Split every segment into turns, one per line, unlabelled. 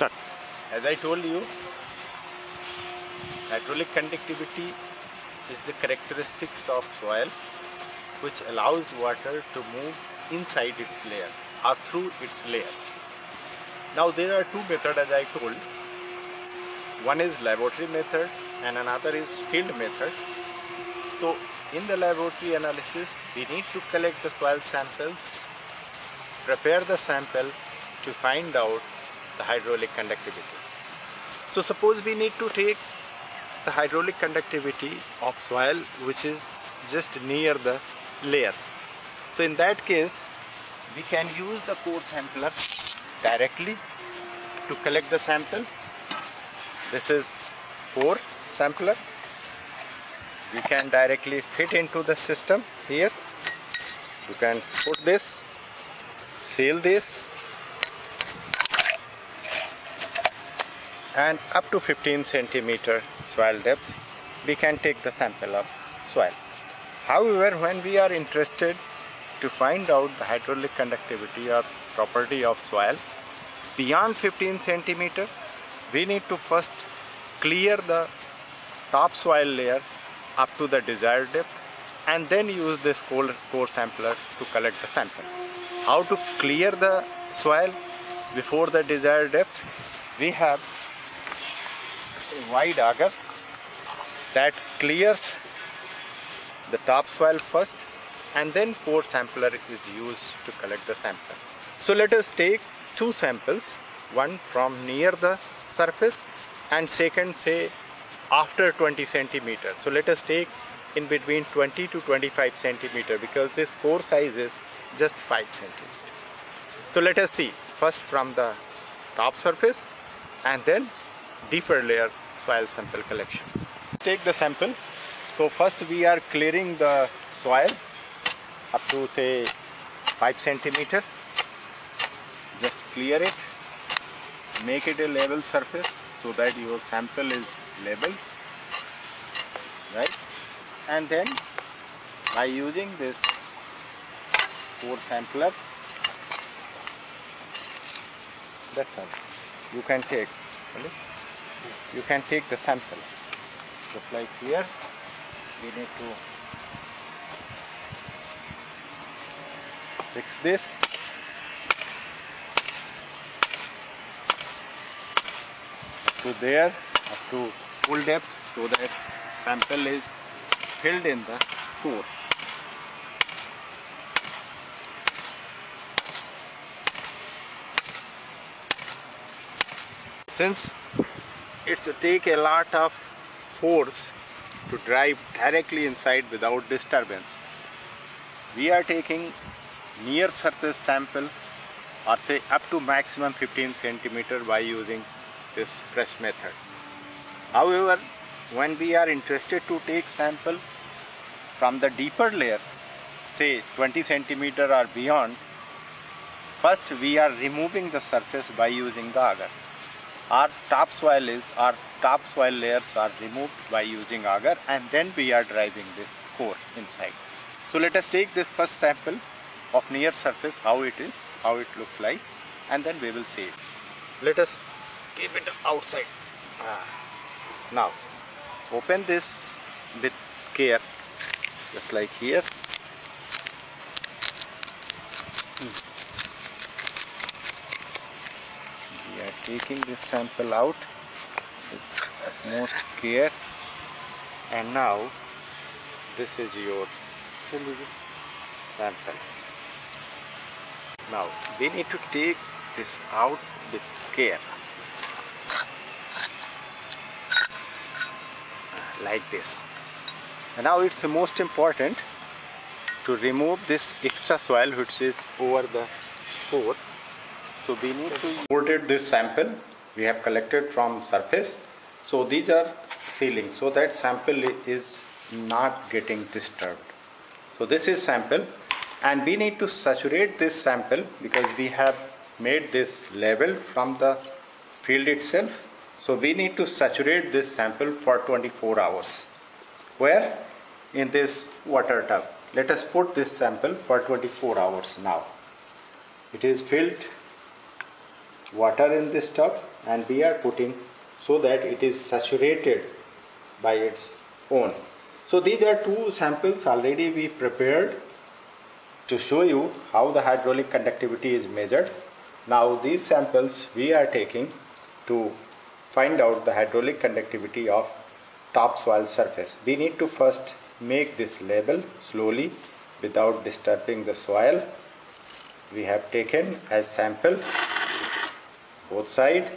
Start.
As I told you, hydraulic conductivity is the characteristics of soil which allows water to move inside its layer or through its layers. Now there are two methods, as I told. One is laboratory method and another is field method. So in the laboratory analysis, we need to collect the soil samples, prepare the sample to find out the hydraulic conductivity. So suppose we need to take the hydraulic conductivity of soil which is just near the layer. So in that case, we can use the core sampler directly to collect the sample. This is core sampler. We can directly fit into the system here. You can put this, seal this, and up to 15 centimeter soil depth we can take the sample of soil. However, when we are interested to find out the hydraulic conductivity or property of soil beyond 15 centimeter, we need to first clear the top soil layer up to the desired depth and then use this core sampler to collect the sample. How to clear the soil before the desired depth? We have a wide auger that clears the top soil first and then core sampler is used to collect the sample. So let us take two samples, one from near the surface and second say after 20 centimeters. So let us take in between 20 to 25 centimeter because this core size is just 5 centimeter. So let us see first from the top surface and then deeper layer soil sample collection. Take the sample. So first we are clearing the soil up to say 5 centimeter. Just clear it, make it a level surface so that your sample is level, right? And then by using this core sampler, that's all. You can take, you can take the sample. Just like here, we need to fix this. To there, up to full depth, so that sample is filled in the core. Since it's take a lot of force to drive directly inside without disturbance, we are taking near surface sample or say up to maximum 15 centimeter by using this press method. However, when we are interested to take sample from the deeper layer, say 20 centimeter or beyond, first we are removing the surface by using the auger. Our topsoil layers are removed by using auger and then we are driving this core inside. So let us take this first sample of near surface, how it is, how it looks like, and then we will see it. Let us keep it outside. Now open this with care, just like here. We are taking this sample out with utmost care, and now this is your sample. Now we need to take this out with care, like this. And now it's most important to remove this extra soil which is over the core. So we need to imported this sample we have collected from surface. So these are sealing so that sample is not getting disturbed. So this is sample and we need to saturate this sample because we have made this level from the field itself. So we need to saturate this sample for 24 hours. Where? In this water tub. Let us put this sample for 24 hours now. It is filled water in this tub and we are putting so that it is saturated by its own. So these are two samples already we prepared to show you how the hydraulic conductivity is measured. Now these samples we are taking to find out the hydraulic conductivity of topsoil surface. We need to first make this label slowly without disturbing the soil. We have taken as sample both sides,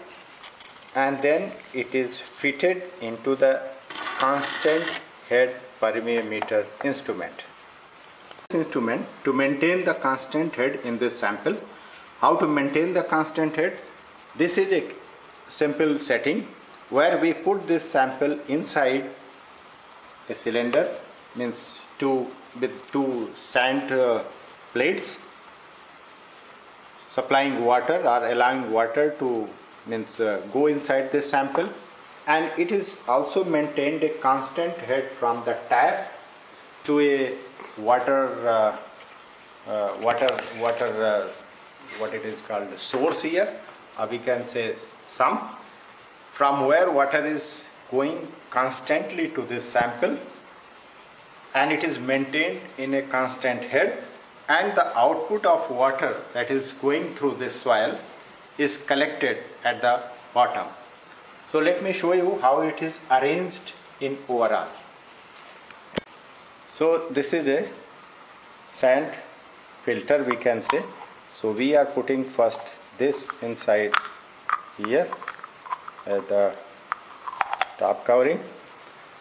and then it is fitted into the constant head permeometer instrument. This instrument to maintain the constant head in this sample. How to maintain the constant head? This is a simple setting where we put this sample inside a cylinder, means with two sand plates, supplying water or allowing water to go inside this sample, and it is also maintained a constant head from the tap to a what it is called source here, or we can say sump, from where water is going constantly to this sample, and it is maintained in a constant head, and the output of water that is going through this soil is collected at the bottom. So let me show you how it is arranged in overall. So this is a sand filter, we can say. So we are putting first this inside here at the top covering.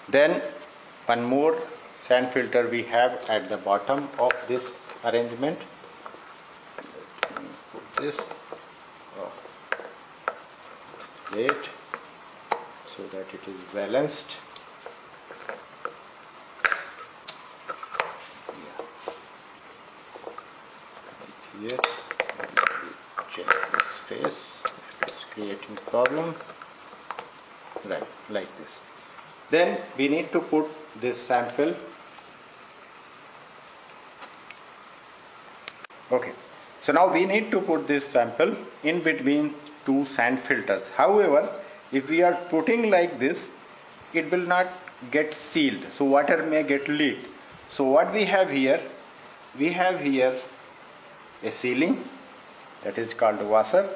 Then one more sand filter we have at the bottom of this arrangement. Put this straight so that it is balanced. Here, check the space, it's creating problem, right, like this. Then we need to put this sample. Okay, so now we need to put this sample in between two sand filters. However, if we are putting like this, it will not get sealed, so water may get leaked. So what we have here a sealing, that is called washer.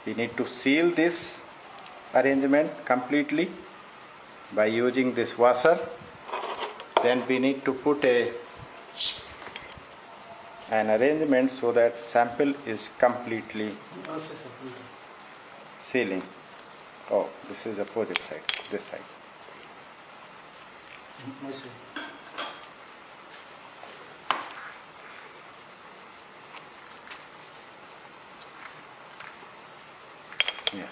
We need to seal this arrangement completely by using this washer. Then we need to put an arrangement so that sample is completely sealing. Oh, this is the opposite side, this side. Yeah,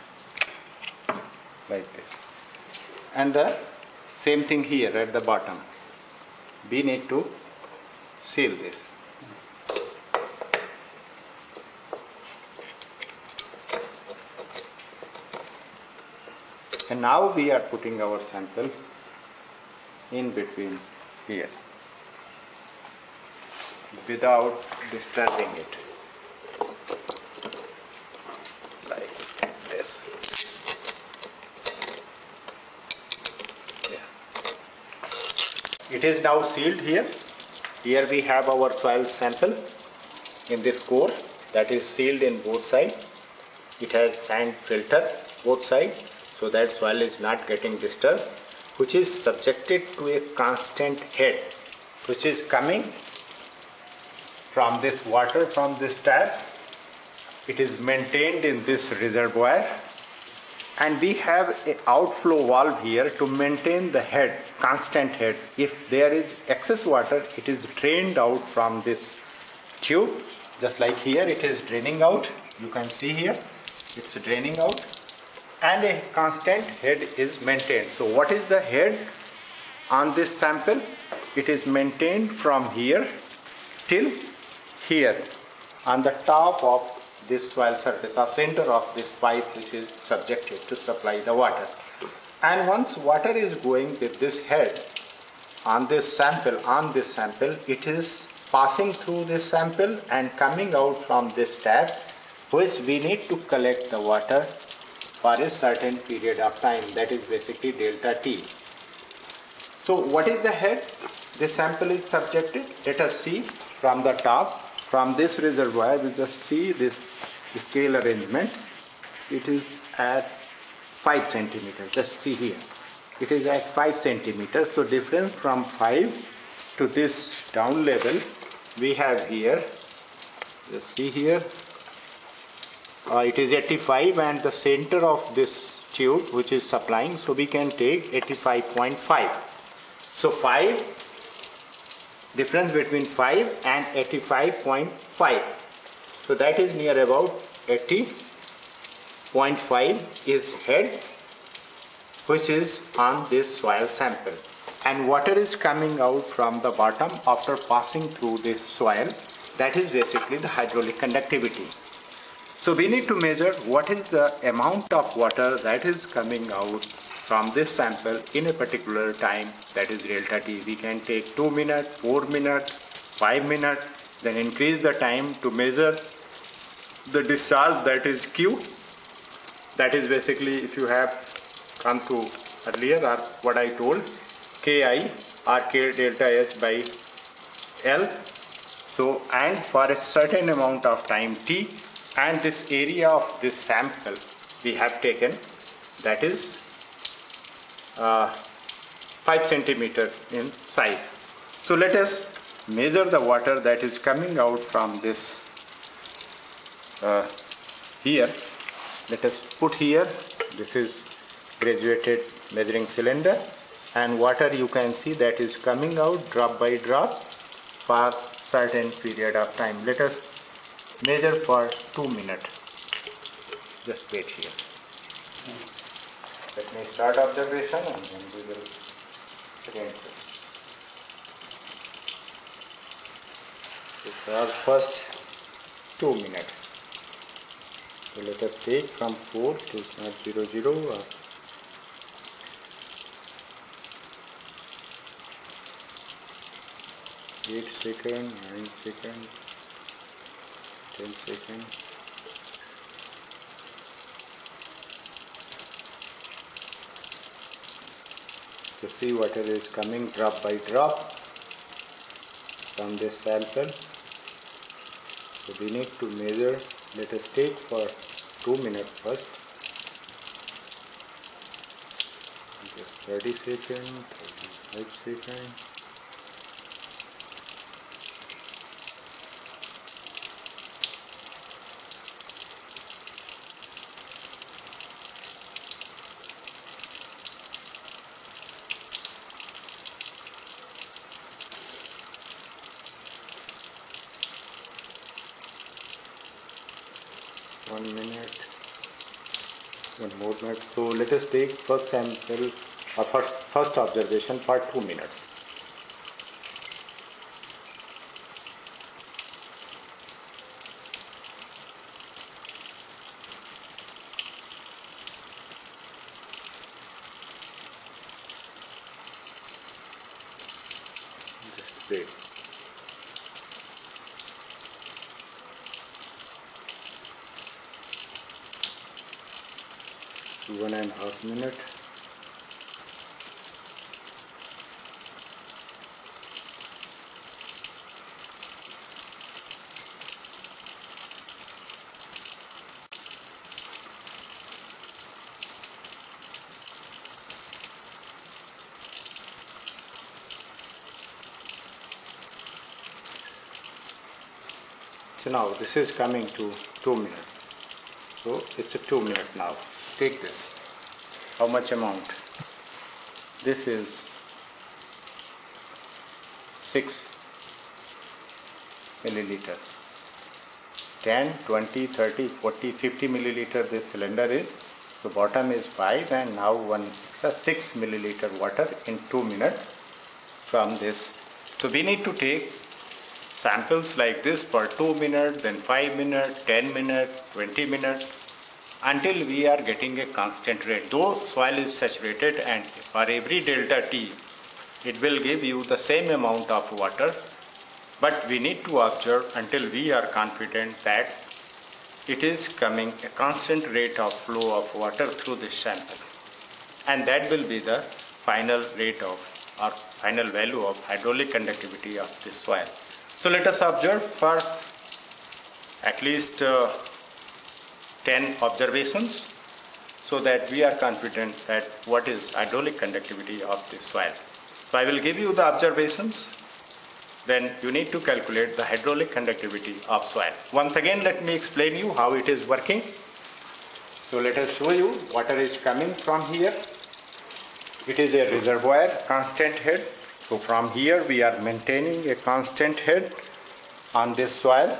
like this. And the same thing here at the bottom. We need to seal this. And now we are putting our sample in between here without disturbing it. Like this. Yeah. It is now sealed here. Here we have our soil sample in this core that is sealed in both sides. It has sand filter both sides, so that soil is not getting disturbed, which is subjected to a constant head, which is coming from this water from this tap. It is maintained in this reservoir, and we have an outflow valve here to maintain the head, constant head. If there is excess water, it is drained out from this tube, just like here it is draining out. You can see here it's draining out, and a constant head is maintained. So what is the head on this sample? It is maintained from here till here on the top of this soil surface, or center of this pipe, which is subjected to supply the water. And once water is going with this head on this sample, it is passing through this sample and coming out from this tap, which we need to collect the water for a certain period of time, that is basically delta T. So what is the head this sample is subjected? Let us see from the top. From this reservoir, we just see this scale arrangement. It is at 5 centimeters. Just see here. It is at 5 centimeters. So difference from 5 to this down level we have here. Just see here. It is 85 and the center of this tube which is supplying, so we can take 85.5. So 5, difference between 5 and 85.5. So that is near about 80.5 is head which is on this soil sample. And water is coming out from the bottom after passing through this soil. That is basically the hydraulic conductivity. So we need to measure what is the amount of water that is coming out from this sample in a particular time, that is delta T. We can take 2 minutes, 4 minutes, 5 minutes, then increase the time to measure the discharge, that is Q. That is basically, if you have come through earlier, or what I told, Ki or K delta S by L. So, and for a certain amount of time T, and this area of this sample we have taken, that is 5 centimeter in size. So let us measure the water that is coming out from this here. Let us put here, this is graduated measuring cylinder, and water you can see that is coming out drop by drop for certain period of time. Let us measure for 2 minutes. Just wait here. Let me start observation and then we will again test. For our first 2 minutes. So let us take from 4, it is not 0, 0 or 8 seconds, 9 seconds, 10 seconds. To see water is coming drop by drop from this sample. So we need to measure. Let us take for 2 minutes first. Just 30 seconds, 35 seconds. One more minute. So let us take first sample or first observation for 2 minutes. Just wait. One and a half minute. So now this is coming to 2 minutes. So it's a 2 minute now. Take this. How much amount? This is 6 milliliter. 10, 20, 30, 40, 50 milliliter this cylinder is. So bottom is 5 and now one extra 6 milliliter water in 2 minutes from this. So we need to take samples like this for 2 minutes, then 5 minutes, 10 minutes, 20 minutes, until we are getting a constant rate. Though soil is saturated and for every delta T, it will give you the same amount of water, but we need to observe until we are confident that it is coming a constant rate of flow of water through this sample, and that will be the final rate of or final value of hydraulic conductivity of this soil. So let us observe for at least 10 observations so that we are confident that what is hydraulic conductivity of this soil. So I will give you the observations, then you need to calculate the hydraulic conductivity of soil. Once again, let me explain you how it is working. So let us show you water is coming from here. It is a reservoir, constant head. So from here we are maintaining a constant head on this soil.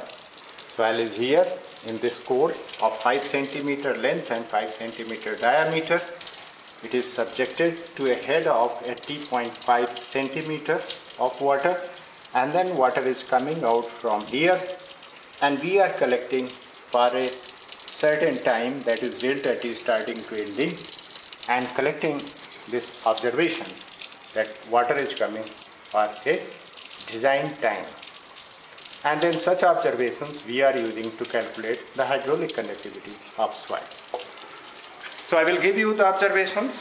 Soil is here in this core of 5 centimeter length and 5 centimeter diameter. It is subjected to a head of 80.5 centimeter of water, and then water is coming out from here, and we are collecting for a certain time, that is delta T starting to ending, and collecting this observation that water is coming for a design time. And then such observations we are using to calculate the hydraulic conductivity of soil. So I will give you the observations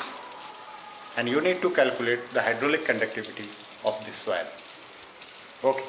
and you need to calculate the hydraulic conductivity of this soil. Okay.